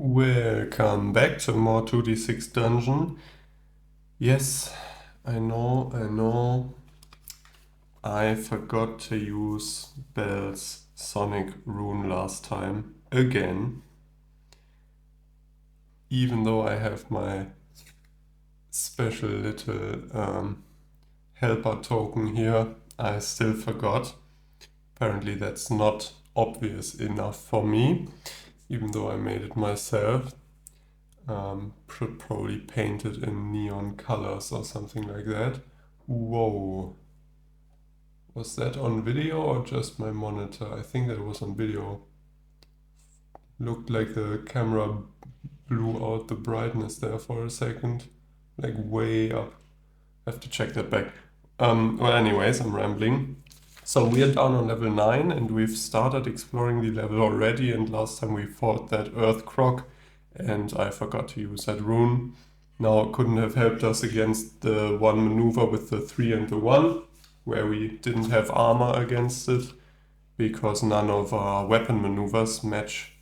Welcome back to more 2d6 dungeon. Yes, I know. I forgot to use Belle's Sonic rune last time again. Even though I have my special little helper token here, I still forgot. Apparently that's not obvious enough for me, even though I made it myself. Should probably paint it in neon colors or something like that. Whoa. Was that on video or just my monitor? I think that was on video. Looked like the camera blew out the brightness there for a second. Like way up. I have to check that back. Well, anyways, I'm rambling. So we are down on level 9 and we've started exploring the level already, and last time we fought that Earth Croc and I forgot to use that rune. Now it couldn't have helped us against the one maneuver with the 3 and the 1, where we didn't have armor against it, because none of our weapon maneuvers match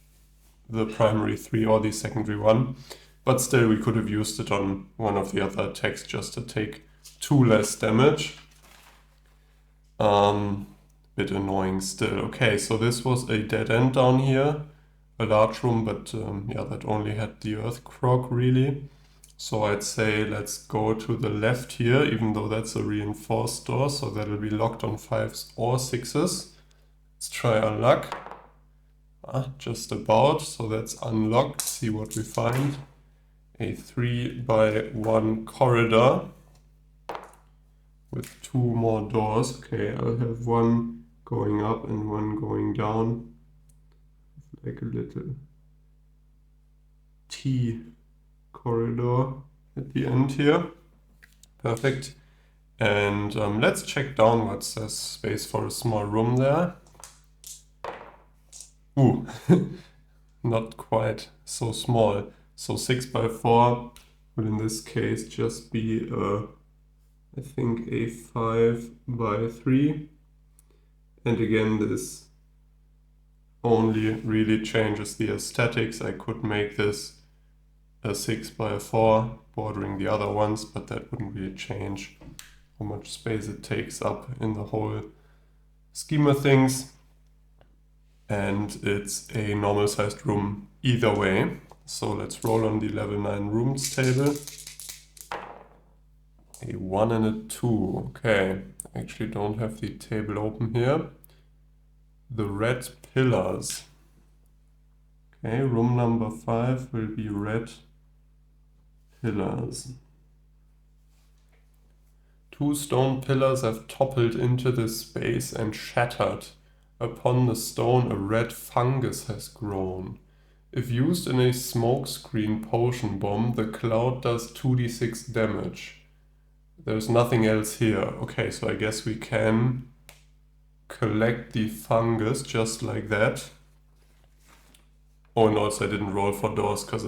the primary 3 or the secondary 1. But still, we could have used it on one of the other attacks just to take 2 less damage. Bit annoying still. Okay, so this was a dead end down here. A large room, but yeah, that only had the Earth Croc really. So I'd say let's go to the left here, even though that's a reinforced door, so that'll be locked on 5s or 6s. Let's try our luck. Just about, so that's unlocked. See what we find. A 3x1 corridor with 2 more doors. Okay, I'll have one going up and one going down. Like a little T corridor at the end here. Perfect. And let's check downwards. There's space for a small room there. Ooh, not quite so small. So 6x4 will in this case just be I think a 5x3. And again, this only really changes the aesthetics. I could make this a 6x4 bordering the other ones, but that wouldn't really change how much space it takes up in the whole scheme of things. And it's a normal sized room either way. So let's roll on the level 9 rooms table. A 1 and a 2. Okay, I actually don't have the table open here. The red pillars. Okay, room number 5 will be red pillars. 2 stone pillars have toppled into this space and shattered. Upon the stone, a red fungus has grown. If used in a smokescreen potion bomb, the cloud does 2d6 damage. There's nothing else here. Okay, so I guess we can collect the fungus just like that. Oh, and also I didn't roll for doors because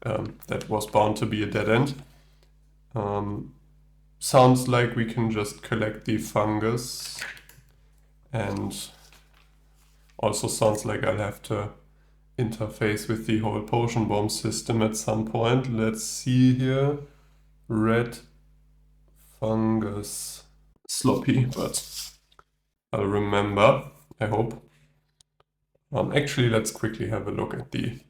that was bound to be a dead end. Sounds like we can just collect the fungus, and also sounds like I'll have to interface with the whole potion bomb system at some point. Let's see here. Red fungus. Sloppy, but I'll remember, I hope. Actually, let's quickly have a look at the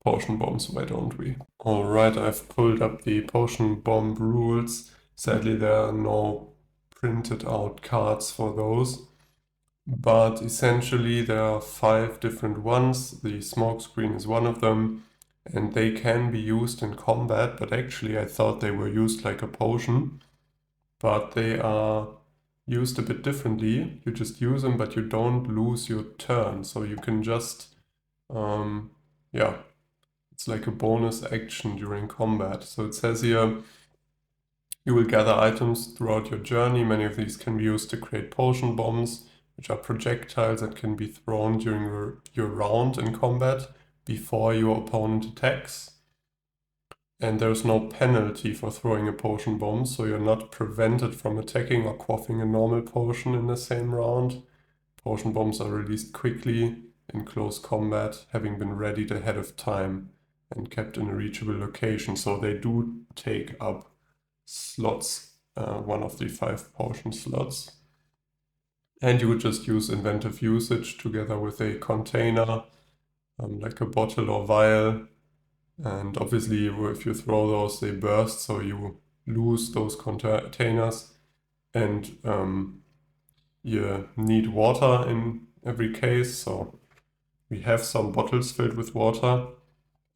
potion bombs, why don't we? Alright, I've pulled up the potion bomb rules. Sadly, there are no printed out cards for those. But essentially, there are 5 different ones. The smokescreen is one of them, and they can be used in combat, but actually I thought they were used like a potion. But they are used a bit differently. You just use them, but you don't lose your turn. So you can just, yeah, it's like a bonus action during combat. So it says here, you will gather items throughout your journey. Many of these can be used to create potion bombs, which are projectiles that can be thrown during your round in combat before your opponent attacks. And there's no penalty for throwing a potion bomb, so you're not prevented from attacking or quaffing a normal potion in the same round. Potion bombs are released quickly in close combat, having been readied ahead of time and kept in a reachable location. So they do take up slots, one of the 5 potion slots. And you would just use inventive usage together with a container, like a bottle or vial. And obviously, if you throw those, they burst, so you lose those containers. And you need water in every case, so we have some bottles filled with water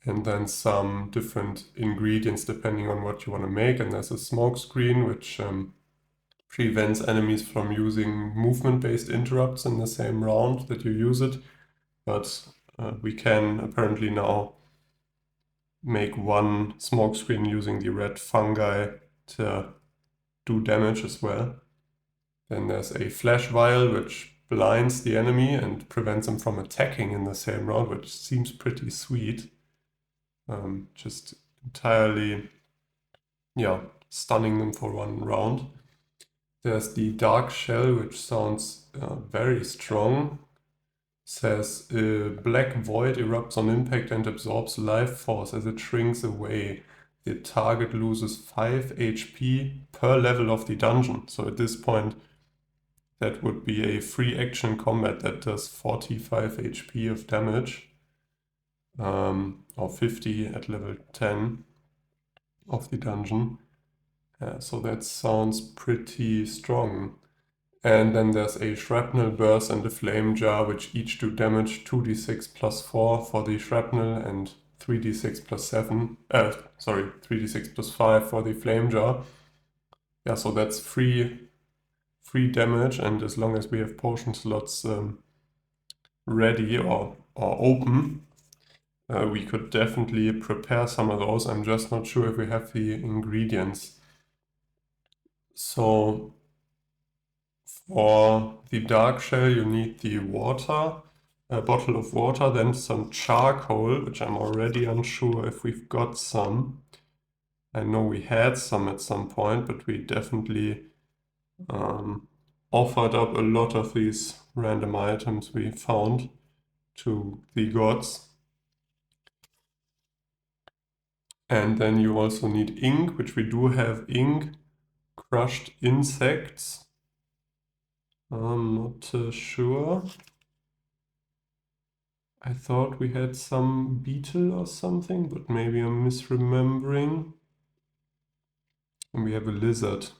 and then some different ingredients depending on what you want to make. And there's a smoke screen which prevents enemies from using movement-based interrupts in the same round that you use it. But we can apparently now make one smoke screen using the red fungi to do damage as well. Then there's a flash vial which blinds the enemy and prevents them from attacking in the same round, which seems pretty sweet. Just entirely, stunning them for one round. There's the dark shell, which sounds very strong. Says black void erupts on impact and absorbs life force as it shrinks away. The target loses 5 HP per level of the dungeon. So at this point, that would be a free action combat that does 45 HP of damage, or 50 at level 10 of the dungeon. So that sounds pretty strong. And then there's a shrapnel burst and a flame jar, which each do damage 2d6 plus 4 for the shrapnel and 3d6 plus 3d6 plus 5 for the flame jar. Yeah, so that's free damage, and as long as we have potion slots ready or open, we could definitely prepare some of those. I'm just not sure if we have the ingredients. So for the dark shell, you need the water, a bottle of water, then some charcoal, which I'm already unsure if we've got some. I know we had some at some point, but we definitely offered up a lot of these random items we found to the gods. And then you also need ink, which we do have ink, crushed insects. I'm not sure. I thought we had some beetle or something, but maybe I'm misremembering. And we have a lizard.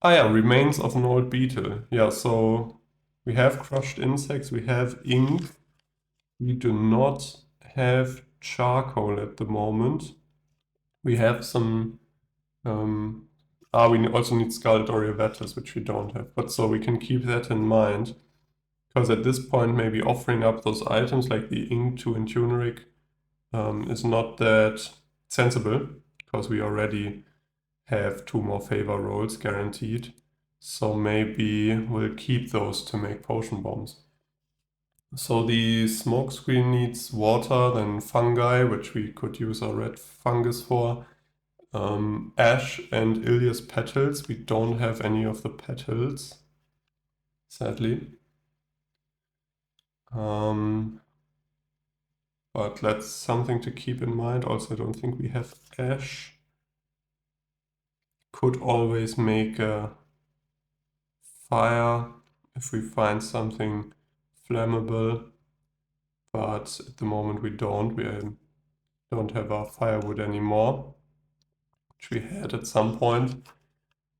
Ah yeah, remains of an old beetle. Yeah, so we have crushed insects, we have ink. We do not have charcoal at the moment. We have some... we also need Scarlet Oriovetus, which we don't have. But so we can keep that in mind. Because at this point, maybe offering up those items like the ink to Intuneric is not that sensible, because we already have 2 more favor rolls guaranteed. So maybe we'll keep those to make potion bombs. So the smoke screen needs water, then fungi, which we could use our red fungus for. Ash and Ilias petals. We don't have any of the petals, sadly. But that's something to keep in mind. Also, I don't think we have ash. Could always make a fire if we find something flammable. But at the moment we don't. We don't have our firewood anymore, which we had at some point.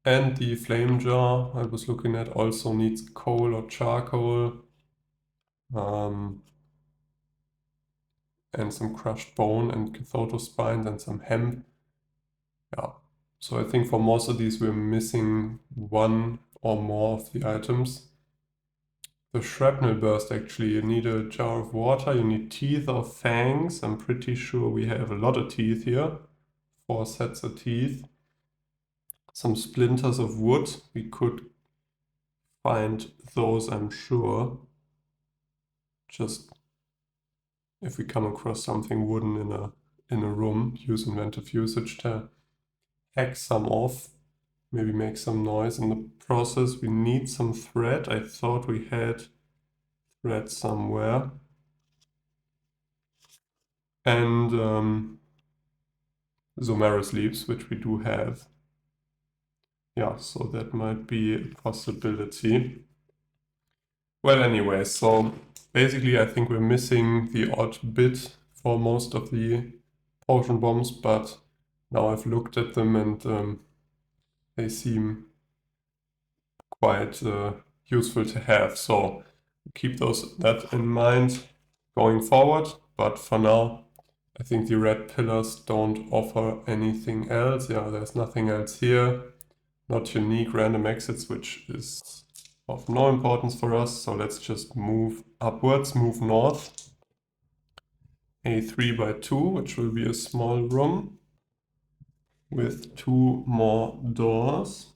And the flame jar I was looking at also needs coal or charcoal. And some crushed bone and cathoto spines and some hemp. Yeah, so I think for most of these we're missing one or more of the items. The shrapnel burst, actually, you need a jar of water, you need teeth or fangs. I'm pretty sure we have a lot of teeth here. 4 sets of teeth. Some splinters of wood, we could find those, I'm sure. Just if we come across something wooden in a room, use inventive usage to hack some off, maybe make some noise in the process. We need some thread. I thought we had red somewhere. And Zomerus leaves, which we do have. Yeah, so that might be a possibility. Well, anyway, so basically I think we're missing the odd bit for most of the potion bombs, but now I've looked at them and they seem quite useful to have. So keep that in mind going forward. But for now, I think the red pillars don't offer anything else. Yeah, there's nothing else here. Not unique random exits, which is of no importance for us. So let's just move upwards, move north. A 3x2, which will be a small room with 2 more doors.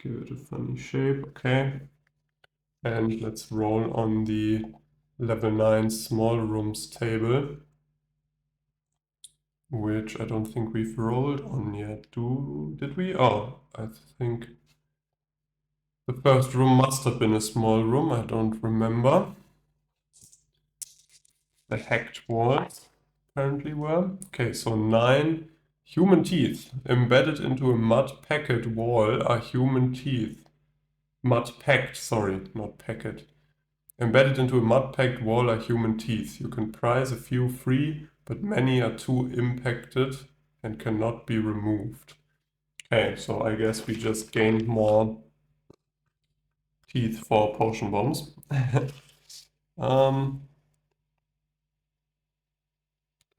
Give it a funny shape, okay. And let's roll on the level 9 small rooms table, which I don't think we've rolled on yet. Did we? Oh, I think the first room must have been a small room. I don't remember. The hacked walls apparently were. Okay, so 9 human teeth. Embedded into a mud-packed wall are human teeth. Mud-packed, sorry, not packet. Embedded into a mud-packed wall are human teeth. You can prize a few free, but many are too impacted and cannot be removed. Okay, so I guess we just gained more teeth for potion bombs.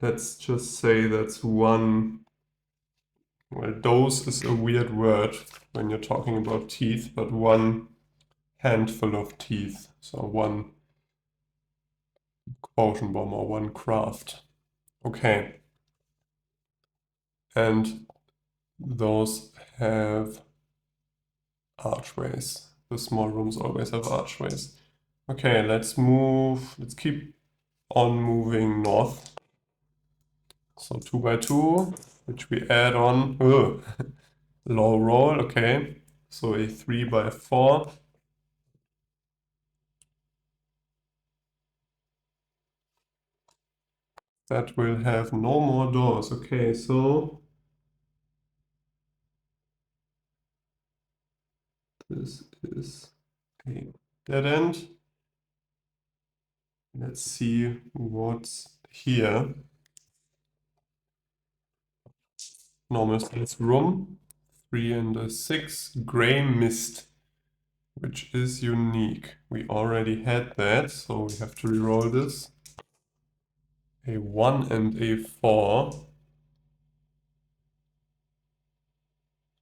Let's just say that's one. Well, dose is a weird word when you're talking about teeth, but one handful of teeth. So one potion bomb or one craft. Okay. And those have archways. The small rooms always have archways. Okay, let's keep on moving north. So 2x2, which we add on. Low roll, okay. So a 3x4. That will have no more doors. Okay, so this is a dead end. Let's see what's here. Normal size room. 3 and a 6. Gray mist, which is unique. We already had that, so we have to reroll this. A 1 and a 4.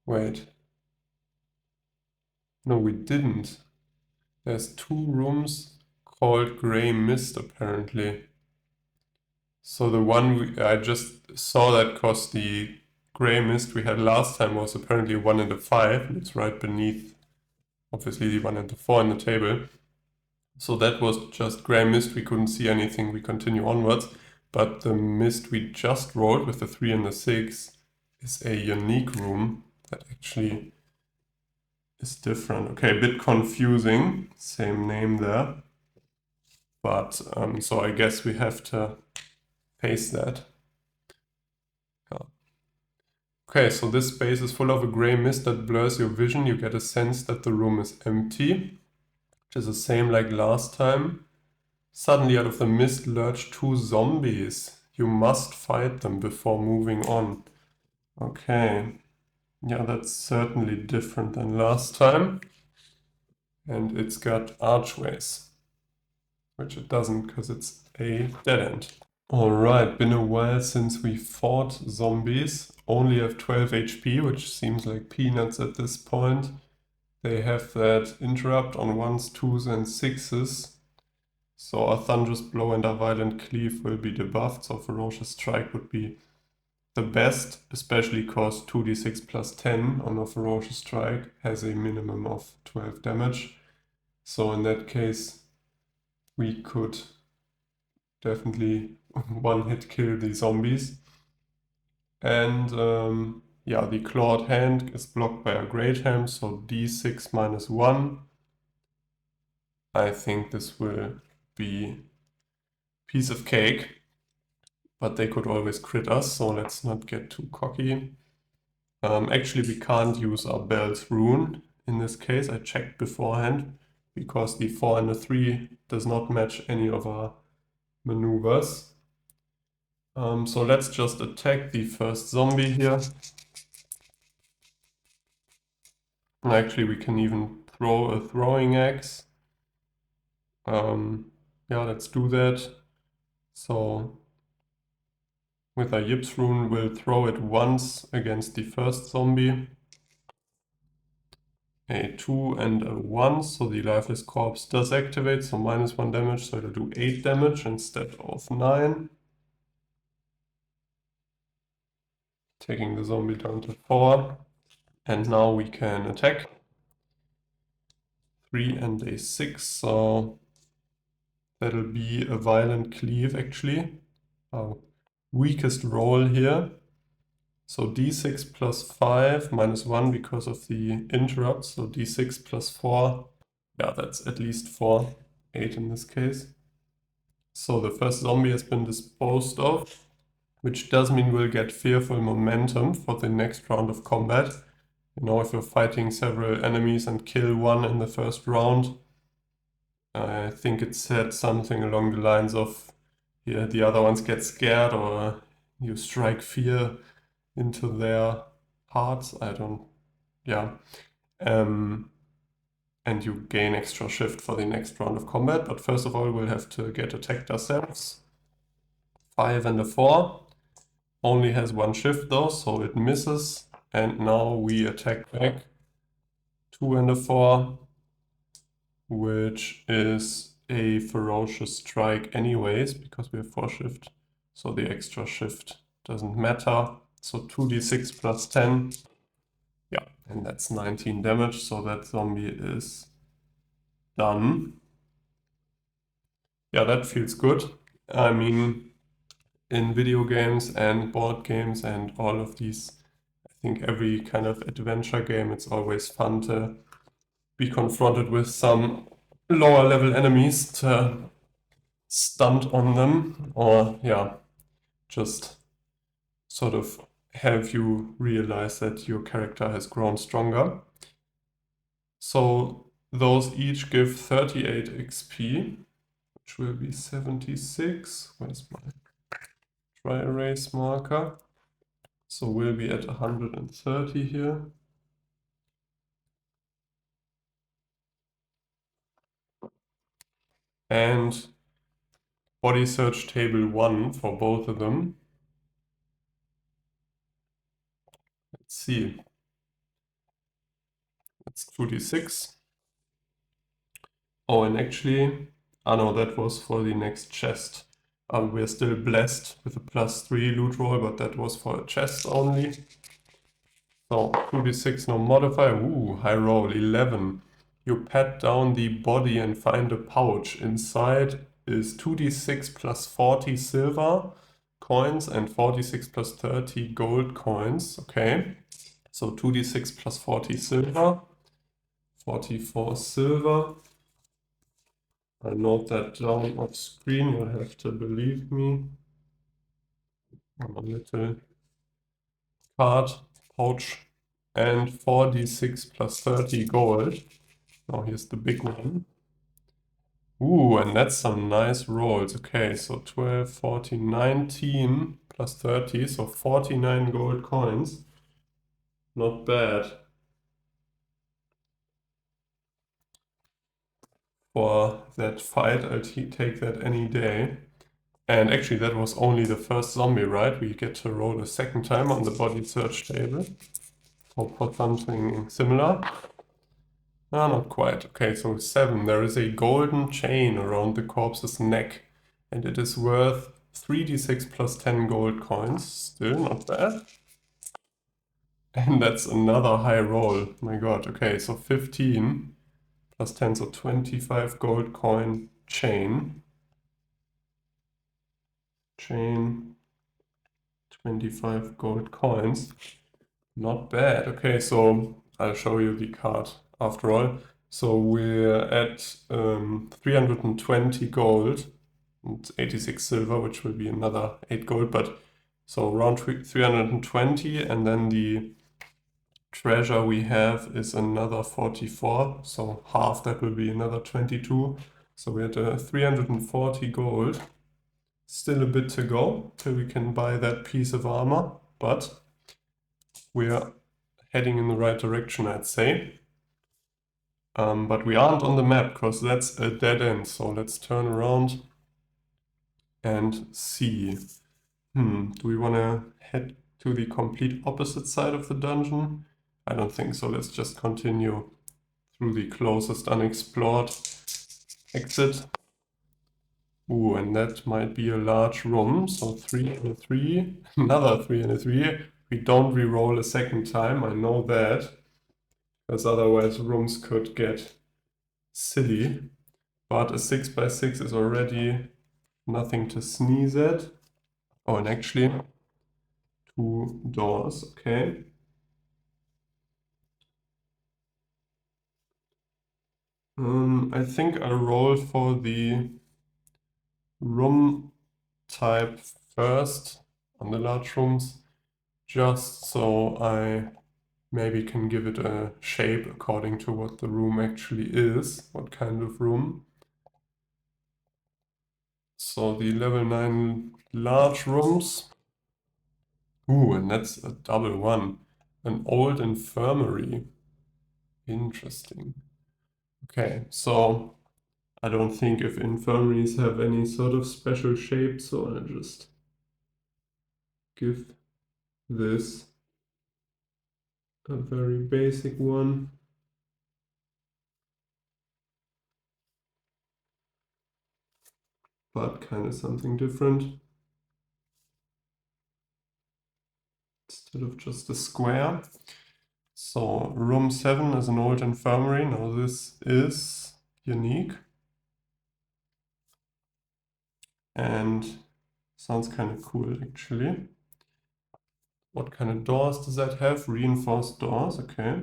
Wait. No, we didn't. There's 2 rooms called Gray Mist, apparently. So the one I just saw that because the Gray Mist we had last time was apparently 1 and a 5. It's right beneath, obviously, the 1 and the 4 in the table. So that was just Gray Mist. We couldn't see anything. We continue onwards. But the mist we just rolled with the 3 and the 6 is a unique room that actually is different. Okay, a bit confusing. Same name there. But so I guess we have to paste that. Yeah. Okay, so this space is full of a gray mist that blurs your vision. You get a sense that the room is empty, which is the same like last time. Suddenly out of the mist lurch 2 zombies. You must fight them before moving on. Okay. Yeah, that's certainly different than last time. And it's got archways, which it doesn't because it's a dead end. Alright, been a while since we fought zombies. Only have 12 HP, which seems like peanuts at this point. They have that interrupt on 1s, 2s, and 6s. So our Thunderous Blow and our Violent Cleave will be debuffed, so Ferocious Strike would be the best, especially because 2d6 plus 10 on a Ferocious Strike has a minimum of 12 damage. So in that case, we could definitely one-hit kill the zombies. And yeah, the clawed hand is blocked by a great ham, so d6 minus 1. I think this will be piece of cake, but they could always crit us, so let's not get too cocky. Actually, we can't use our Bell's rune in this case. I checked beforehand because the 4 and the 3 does not match any of our maneuvers. So let's just attack the first zombie here. And actually, we can even throw a throwing axe. Yeah, let's do that. So with our Yips rune, we'll throw it once against the first zombie. A 2 and a 1, so the lifeless corpse does activate, so minus 1 damage, so it'll do 8 damage instead of 9. Taking the zombie down to 4. And now we can attack. 3 and a 6, so that'll be a violent cleave actually. Our weakest roll here. So d6 plus 5 minus 1 because of the interrupt, so d6 plus 4. Yeah, that's at least 4. 8 in this case. So the first zombie has been disposed of, which does mean we'll get fearful momentum for the next round of combat. You know, if you're fighting several enemies and kill one in the first round, I think it said something along the lines of, yeah, the other ones get scared or you strike fear into their hearts. I don't, yeah. And you gain extra shift for the next round of combat. But first of all, we'll have to get attacked ourselves. 5 and a 4. Only has 1 shift though, so it misses. And now we attack back. 2 and a 4, which is a ferocious strike anyways, because we have 4 shift. So the extra shift doesn't matter. So 2d6 plus 10. Yeah, and that's 19 damage, so that zombie is done. Yeah, that feels good. I mean, in video games and board games and all of these, I think every kind of adventure game, it's always fun to be confronted with some lower level enemies to stunt on them, or yeah, just sort of have you realize that your character has grown stronger. So those each give 38 XP, which will be 76. Where's my dry erase marker? So we'll be at 130 here. And body search table 1 for both of them. Let's see. It's 2d6. Oh, and actually, no, that was for the next chest. We're still blessed with a +3 loot roll, but that was for a chest only. So 2d6, no modifier. Ooh, high roll, 11. You pat down the body and find a pouch. Inside is 2d6 plus 40 silver coins and 46 plus 30 gold coins. Okay, so 2d6 plus 40 silver, 44 silver. I'll note that down off screen, you'll have to believe me. A little card pouch and 4d6 plus 30 gold. Now here's the big one. Ooh, and that's some nice rolls. Okay, so 12, 14, 19 plus 30, so 49 gold coins. Not bad. For that fight, I'll take that any day. And actually, that was only the first zombie, right? We get to roll a second time on the body search table. Hope for something similar. Ah, not quite. Okay, so 7. There is a golden chain around the corpse's neck, and it is worth 3d6 plus 10 gold coins. Still not bad. And that's another high roll. My god, okay, so 15 plus 10, so 25 gold coin chain. Chain 25 gold coins. Not bad. Okay, so I'll show you the card after all. So we're at 320 gold and 86 silver, which will be another 8 gold, but so around 320, and then the treasure we have is another 44, so half that will be another 22. So we're at 340 gold. Still a bit to go till we can buy that piece of armor, but we're heading in the right direction, I'd say. But we aren't on the map because that's a dead end. So let's turn around and see. Do we want to head to the complete opposite side of the dungeon? I don't think so. Let's just continue through the closest unexplored exit. Ooh, and that might be a large room. So 3 and a 3, another 3 and a 3. We don't re-roll a second time, I know that, because otherwise rooms could get silly. But a 6x6 is already nothing to sneeze at. Oh, and actually 2 doors, okay. I think I'll roll for the room type first on the large rooms, just so I maybe can give it a shape according to what the room actually is, what kind of room. So the level 9 large rooms. Ooh, and that's a double one. An old infirmary. Interesting. Okay, so I don't think if infirmaries have any sort of special shape, so I'll just give this a very basic one. But kind of something different. Instead of just a square. So room 7 is an old infirmary. Now this is unique. And sounds kind of cool actually. What kind of doors does that have? Reinforced doors, okay.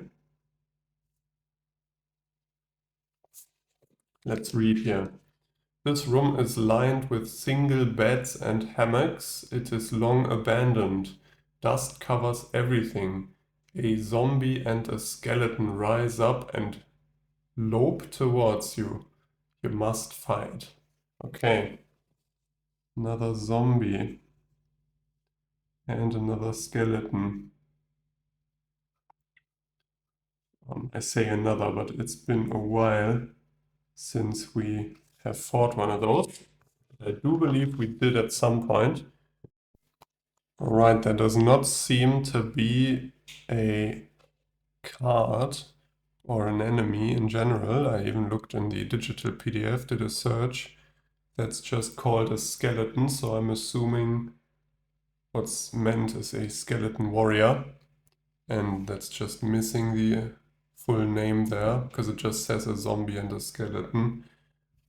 Let's read here. This room is lined with single beds and hammocks. It is long abandoned. Dust covers everything. A zombie and a skeleton rise up and lope towards you. You must fight. Okay. Another zombie. And another skeleton. I say another, but it's been a while since we have fought one of those. I do believe we did at some point. Alright, there does not seem to be a card or an enemy in general. I even looked in the digital PDF, did a search. That's just called a skeleton, so I'm assuming what's meant is a skeleton warrior. And that's just missing the full name there, because it just says a zombie and a skeleton.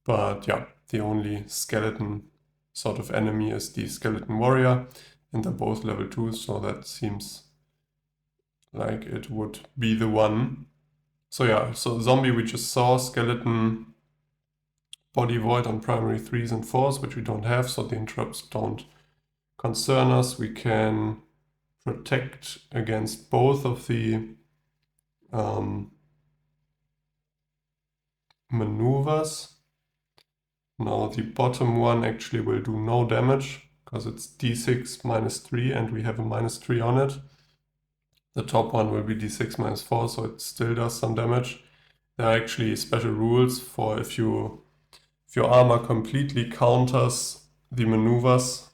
But yeah, the only skeleton sort of enemy is the skeleton warrior, and they're both level 2, so that seems like it would be the one. So yeah, so zombie we just saw, skeleton body void on primary 3s and 4s, which we don't have, so the interrupts don't concern us. We can protect against both of the maneuvers. Now the bottom one actually will do no damage because it's d6 minus 3 and we have a minus 3 on it. The top one will be d6 minus 4, so it still does some damage. There are actually special rules for if your armor completely counters the maneuvers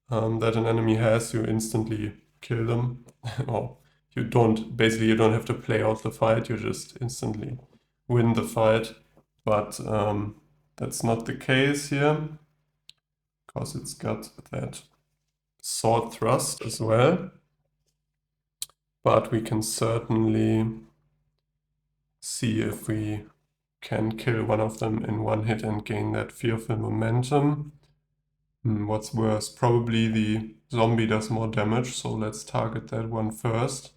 that an enemy has, you instantly kill them. Or you don't have to play out the fight, you just instantly win the fight. But that's not the case here, because it's got that sword thrust as well. But we can certainly see if we can kill one of them in one hit and gain that fearful momentum. What's worse? Probably the zombie does more damage, so let's target that one first.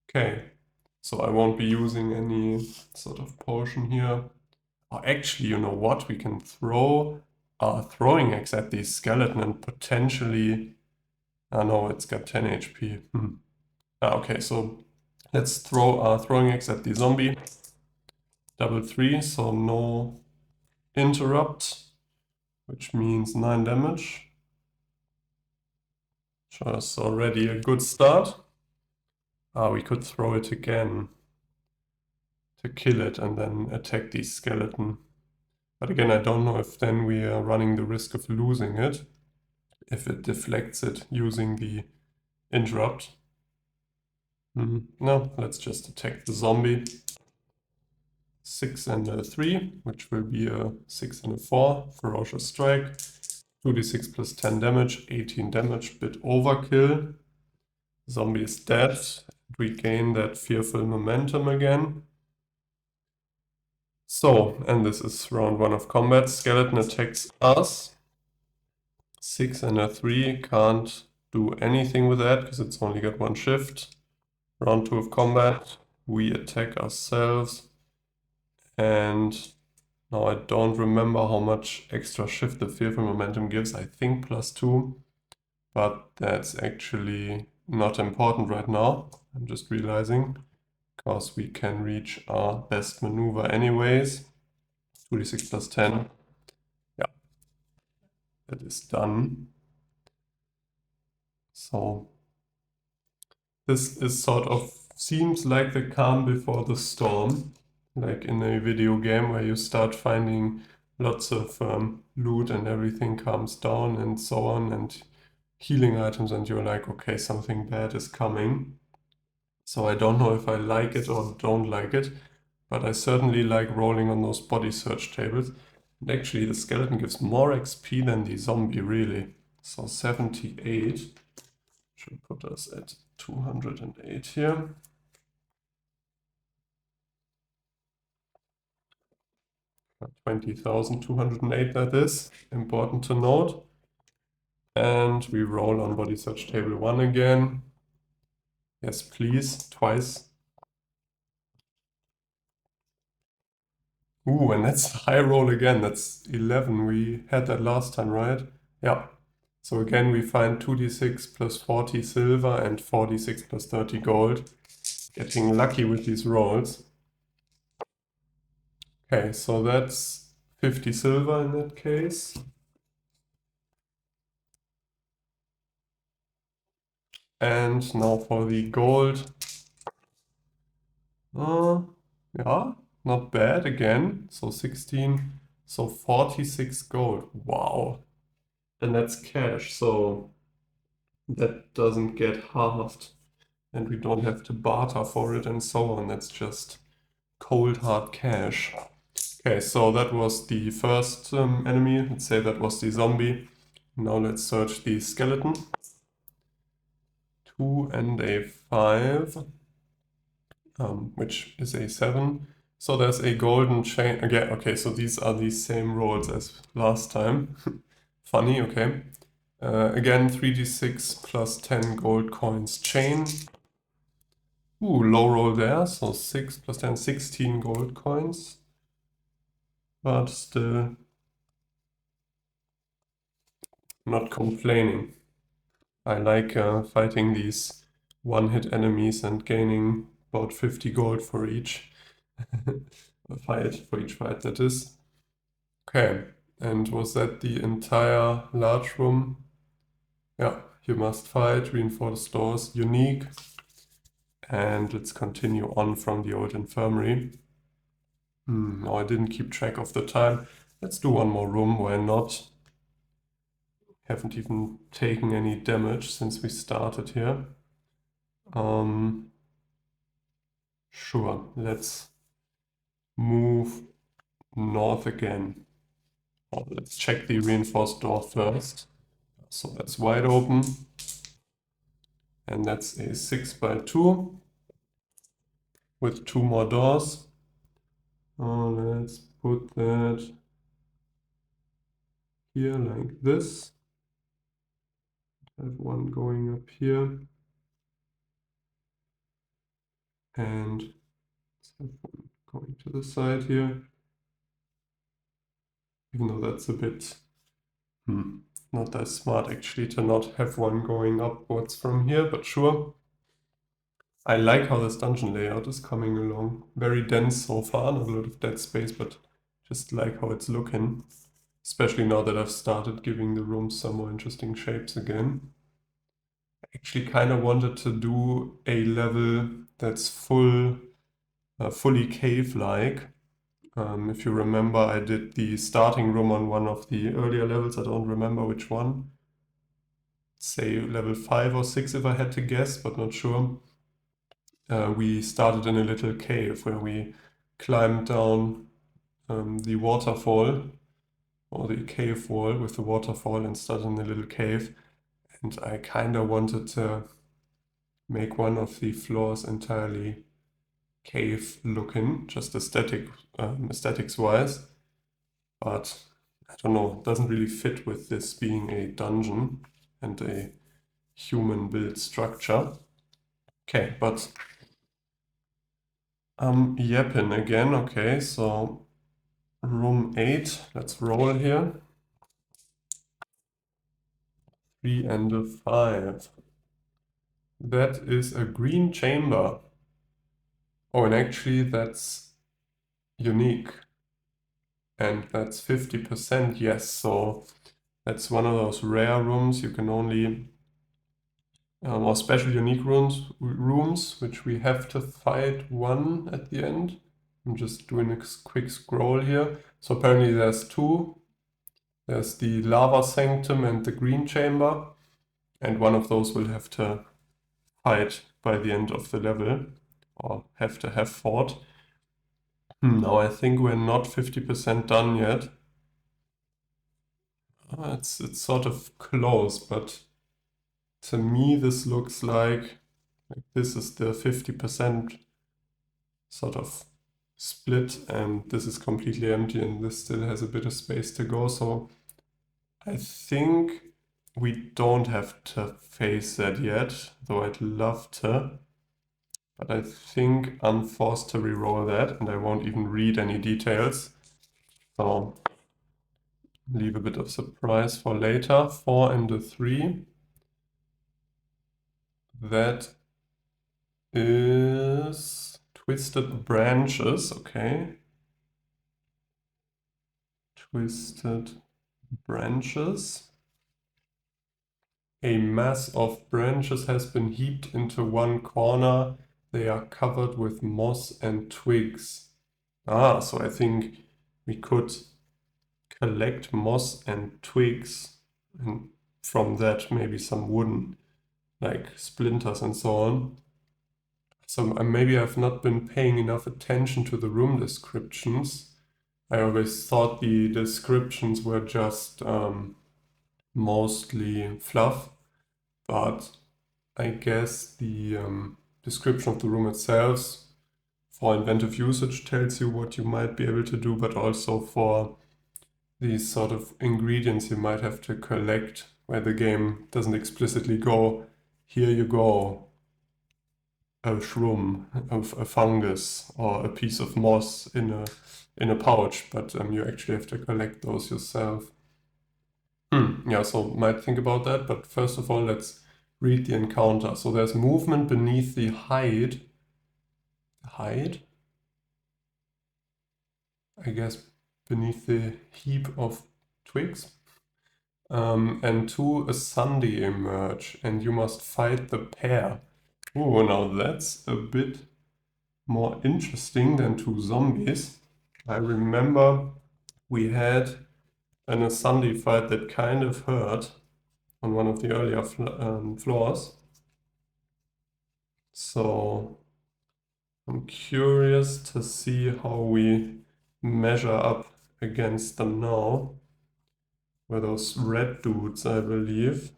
Okay, so I won't be using any sort of potion here. Oh, actually, you know what? We can throw our throwing axe at the skeleton and potentially... Ah, no, it's got 10 HP. Okay, so let's throw our throwing axe at the zombie. Double 3, so no interrupt, which means 9 damage. Just already a good start. We could throw it again to kill it and then attack the skeleton. But again, I don't know if then we are running the risk of losing it, if it deflects it using the interrupt. No, let's just attack the zombie. 6 and a 3, which will be a 6 and a 4. Ferocious Strike. 2d6 plus 10 damage, 18 damage, bit overkill. Zombie is dead. We gain that fearful momentum again. So, and this is round 1 of combat. Skeleton attacks us. 6 and a 3, can't do anything with that because it's only got 1 shift. Round 2 of combat, we attack ourselves. And now I don't remember how much extra shift the fearful momentum gives. I think +2, but that's actually not important right now. I'm just realizing, because we can reach our best maneuver anyways. 2d6 plus 10. Yeah, that is done. So this is sort of seems like the calm before the storm, like in a video game where you start finding lots of loot and everything calms down and so on, and healing items, and you're like, okay, something bad is coming. So I don't know if I like it or don't like it, but I certainly like rolling on those body search tables. And actually the skeleton gives more XP than the zombie, really. So 78 should put us at 208 here. Got 20,208, that is important to note. And we roll on body search table 1 again. Yes, please, twice. Ooh, and that's a high roll again. That's 11. We had that last time, right? Yeah. So again, we find 2d6 plus 40 silver and 4d6 plus 30 gold. Getting lucky with these rolls. Okay, so that's 50 silver in that case. And now for the gold. Yeah, not bad again. So 16, so 46 gold. Wow. And that's cash, so that doesn't get halved. And we don't have to barter for it and so on. That's just cold hard cash. Okay, so that was the first enemy. Let's say that was the zombie. Now let's search the skeleton. 2 and a 5, which is a 7. So there's a golden chain. Again, okay, so these are the same rolls as last time. Funny, okay. Again, 3d6 plus 10 gold coins chain. Ooh, low roll there, so 6 plus 10, 16 gold coins. But still not complaining. I like fighting these one-hit enemies and gaining about 50 gold for each for each fight, that is. Okay, and was that the entire large room? Yeah, you must fight, reinforce doors, unique. And let's continue on from the old infirmary. No, I didn't keep track of the time. Let's do one more room, why not? Haven't even taken any damage since we started here. Sure, let's move north again. Oh, let's check the reinforced door first. So that's wide open. And that's a 6x2 with 2 more doors. Let's put that here like this. Have one going up here. And let's have one going to the side here. Even though that's a bit not that smart actually to not have one going upwards from here, but sure. I like how this dungeon layout is coming along. Very dense so far, not a lot of dead space, but just like how it's looking. Especially now that I've started giving the rooms some more interesting shapes again. I actually kind of wanted to do a level that's fully cave-like. If you remember, I did the starting room on one of the earlier levels. I don't remember which one. Say level 5 or 6 if I had to guess, but not sure. We started in a little cave where we climbed down the waterfall or the cave wall with the waterfall and started in a little cave. And I kind of wanted to make one of the floors entirely cave looking, just aesthetics wise. But I don't know, it doesn't really fit with this being a dungeon and a human built structure. Okay, but I'm yapping again. Okay, so room 8, let's roll here. 3 and a 5. That is a green chamber. Oh, and actually that's unique. And that's 50%, yes, so that's one of those rare rooms you can only, or special unique rooms, which we have to fight one at the end. I'm just doing a quick scroll here. So apparently there's two. There's the lava sanctum and the green chamber, and one of those will have to fight by the end of the level, or have to have fought. Now I think we're not 50% done yet. It's sort of close, but to me this looks like this is the 50% sort of split, and this is completely empty, and this still has a bit of space to go. So I think we don't have to face that yet, though I'd love to. But I think I'm forced to reroll that, and I won't even read any details. So leave a bit of surprise for later. 4 and a 3. That is twisted branches, okay. Twisted branches. A mass of branches has been heaped into one corner. They are covered with moss and twigs. So I think we could collect moss and twigs, and from that maybe some wooden, like splinters and so on. So maybe I've not been paying enough attention to the room descriptions. I always thought the descriptions were just mostly fluff, but I guess the description of the room itself for inventive usage tells you what you might be able to do, but also for these sort of ingredients you might have to collect, where the game doesn't explicitly go, here you go, a shroom, a fungus, or a piece of moss in a pouch, but you actually have to collect those yourself. Yeah, so might think about that, but first of all, let's read the encounter. So there's movement beneath the hide. Hide? I guess beneath the heap of twigs. And 2, a Sunday emerge, and you must fight the pair. Oh, now that's a bit more interesting than 2 zombies. I remember we had an Asandi fight that kind of hurt on one of the earlier floors. So I'm curious to see how we measure up against them now. Were those red dudes, I believe.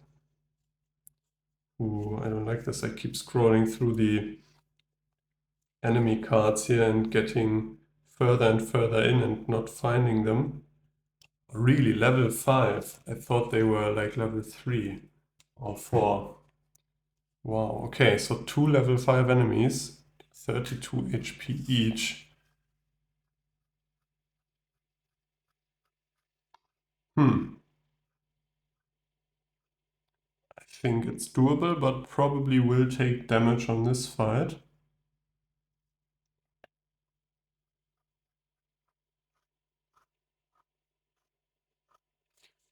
Ooh, I don't like this. I keep scrolling through the enemy cards here and getting further and further in and not finding them. Really, level 5. I thought they were like level 3 or 4. Wow, okay, so 2 level 5 enemies, 32 HP each. I think it's doable, but probably will take damage on this fight.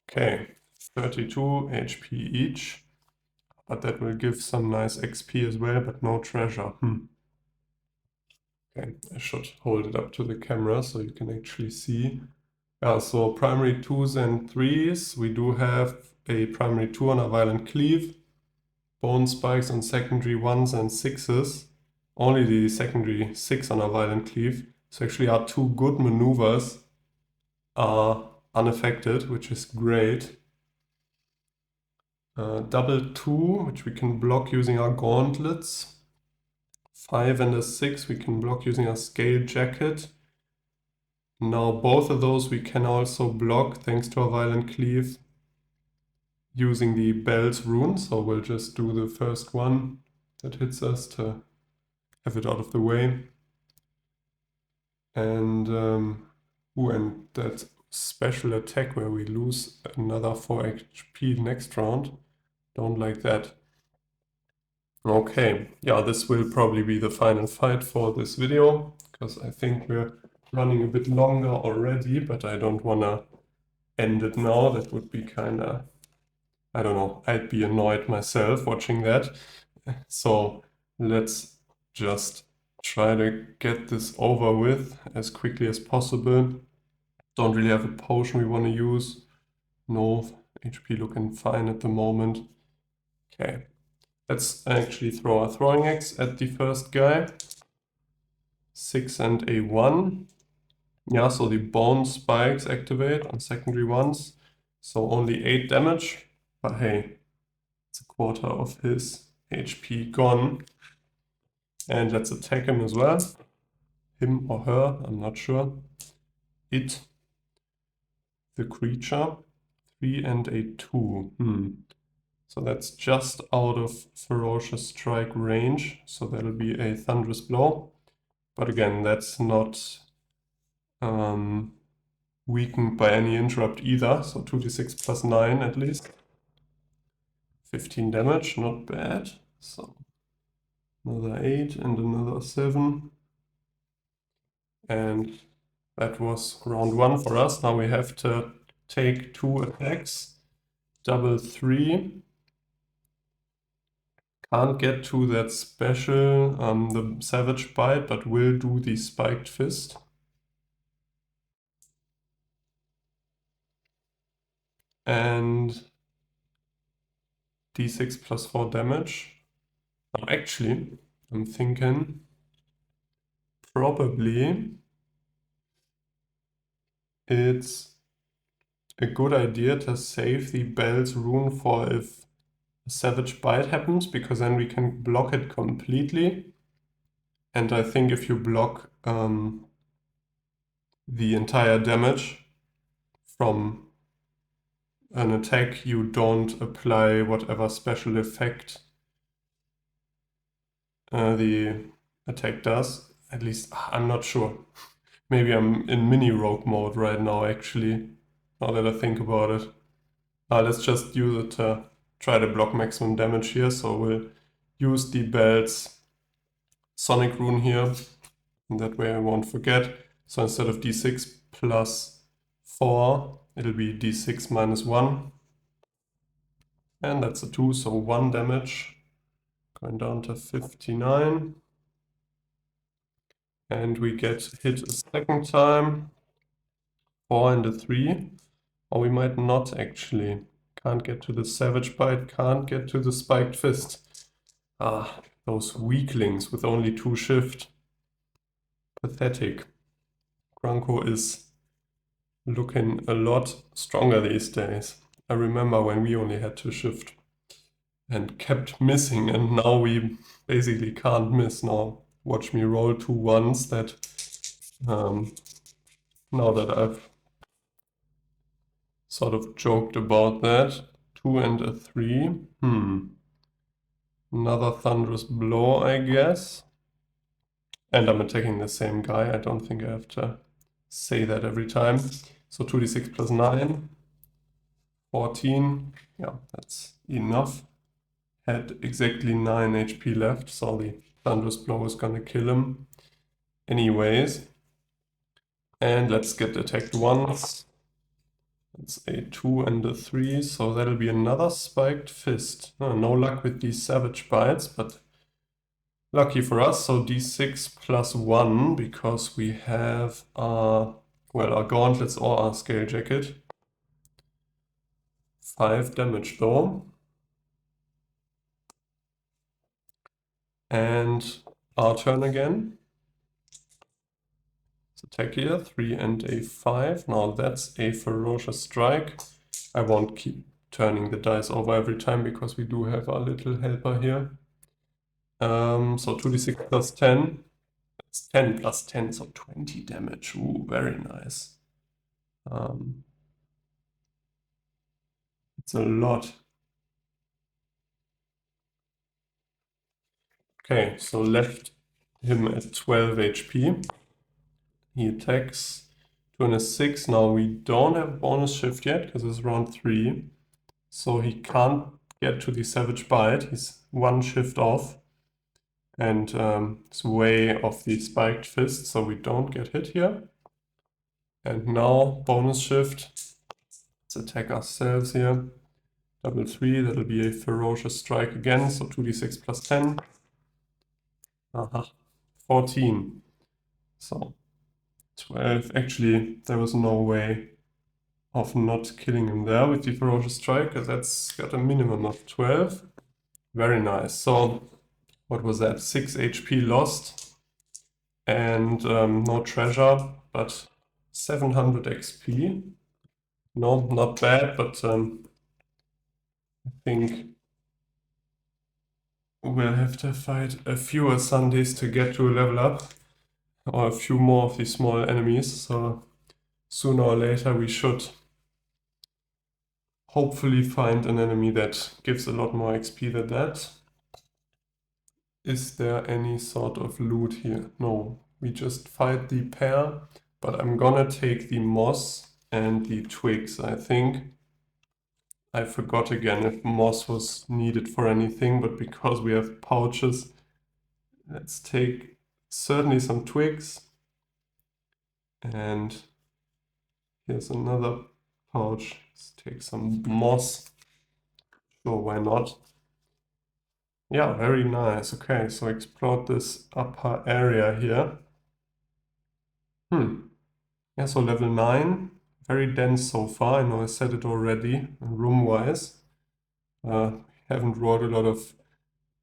Okay, 32 HP each, but that will give some nice XP as well, but no treasure. Okay, I should hold it up to the camera so you can actually see. So primary 2s and 3s, we do have a primary 2 on a violent cleave, bone spikes on secondary 1s and 6s, only the secondary 6 on a violent cleave. So actually our 2 good maneuvers are unaffected, which is great. Double 2, which we can block using our gauntlets. 5 and a 6 we can block using our scale jacket. Now both of those we can also block thanks to our violent cleave using the Bell's rune. So we'll just do the first one that hits us to have it out of the way. And and that special attack where we lose another 4 HP next round. Don't like that. Okay, yeah, this will probably be the final fight for this video, because I think we're running a bit longer already, but I don't want to end it now. That would be kind of, I don't know, I'd be annoyed myself watching that. So let's just try to get this over with as quickly as possible. Don't really have a potion we want to use. No, HP looking fine at the moment. Okay. Let's actually throw our throwing axe at the first guy. 6 and a 1. Yeah, so the bone spikes activate on secondary ones. So only 8 damage. But hey, it's a quarter of his HP gone. And let's attack him as well. Him or her, I'm not sure. It, the creature. 3 and a 2. So that's just out of Ferocious Strike range. So that'll be a Thunderous Blow. But again, that's not weakened by any interrupt either. So 2d6 plus 9 at least. 15 damage, not bad. So another 8 and another 7. And that was round 1 for us. Now we have to take 2 attacks. Double 3. Can't get to that special, the Savage Bite, but will do the Spiked Fist. And d6 plus 4 damage. Now actually, I'm thinking probably it's a good idea to save the Bell's rune for if a Savage Bite happens, because then we can block it completely. And I think if you block the entire damage from an attack, you don't apply whatever special effect the attack does. At least, I'm not sure. Maybe I'm in mini rogue mode right now, actually, now that I think about it. Let's just use it to try to block maximum damage here. So we'll use the Bell's Sonic rune here. And that way I won't forget. So instead of d6 plus 4, it'll be d6 minus 1. And that's a 2, so 1 damage. Going down to 59. And we get hit a second time. 4 and a 3. Or we might not actually. Can't get to the Savage Bite, can't get to the Spiked Fist. Those weaklings with only 2 shift. Pathetic. Grunko is looking a lot stronger these days. I remember when we only had 2 shift and kept missing, and now we basically can't miss. Now watch me roll 2 ones that now that I've sort of joked about that. 2 and a 3. Another thunderous blow, I guess. And I'm attacking the same guy. I don't think I have to say that every time. So 2d6 plus 9. 14. Yeah, that's enough. Had exactly 9 HP left, so the thunderous blow is gonna kill him anyways. And let's get attacked once. It's a 2 and a 3, so that'll be another spiked fist. No luck with these savage bites, but lucky for us. So d6 plus 1, because we have our gauntlets or our scale jacket. 5 damage though. And our turn again. Attack here, 3 and a 5. Now that's a ferocious strike. I won't keep turning the dice over every time because we do have our little helper here. So 2d6 plus 10. That's 10 plus 10, so 20 damage. Ooh, very nice. It's a lot. Okay, so left him at 12 HP. He attacks 2 and a 6. Now we don't have bonus shift yet because it's round 3. So he can't get to the savage bite. He's 1 shift off. And it's way off the spiked fist, so we don't get hit here. And now bonus shift. Let's attack ourselves here. Double 3, that'll be a ferocious strike again. So 2d6 plus 10. 14. So 12. Actually, there was no way of not killing him there with the ferocious strike, because that's got a minimum of 12. Very nice. So what was that? 6 HP lost and no treasure, but 700 XP. No, not bad, but I think we'll have to fight a few Sundays to get to a level up, or a few more of these small enemies. So sooner or later we should hopefully find an enemy that gives a lot more XP than that. Is there any sort of loot here? No, we just fight the pair, but I'm gonna take the moss and the twigs, I think. I forgot again if moss was needed for anything, but because we have pouches, let's take certainly some twigs. And here's another pouch. Let's take some moss. Sure, why not? Yeah, very nice. Okay, so explore this upper area here. Yeah, so level 9. Very dense so far. I know I said it already, room-wise. Haven't wrought a lot of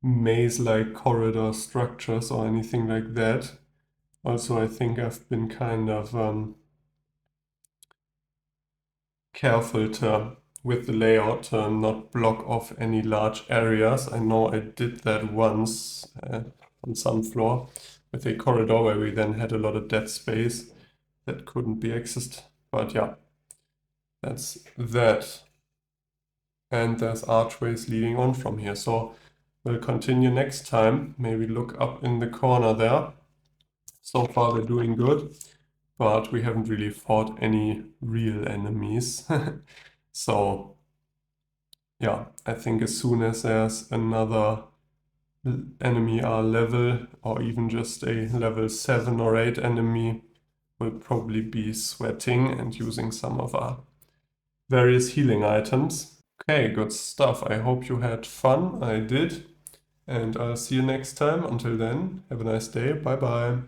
maze-like corridor structures or anything like that. Also, I think I've been kind of careful to, with the layout, to not block off any large areas. I know I did that once on some floor with a corridor where we then had a lot of dead space that couldn't be accessed. But yeah, that's that. And there's archways leading on from here. So we'll continue next time. Maybe look up in the corner there. So far they're doing good, but we haven't really fought any real enemies. So yeah, I think as soon as there's another enemy our level, or even just a level 7 or 8 enemy, we'll probably be sweating and using some of our various healing items. Okay, good stuff. I hope you had fun. I did. And I'll see you next time. Until then, have a nice day. Bye bye.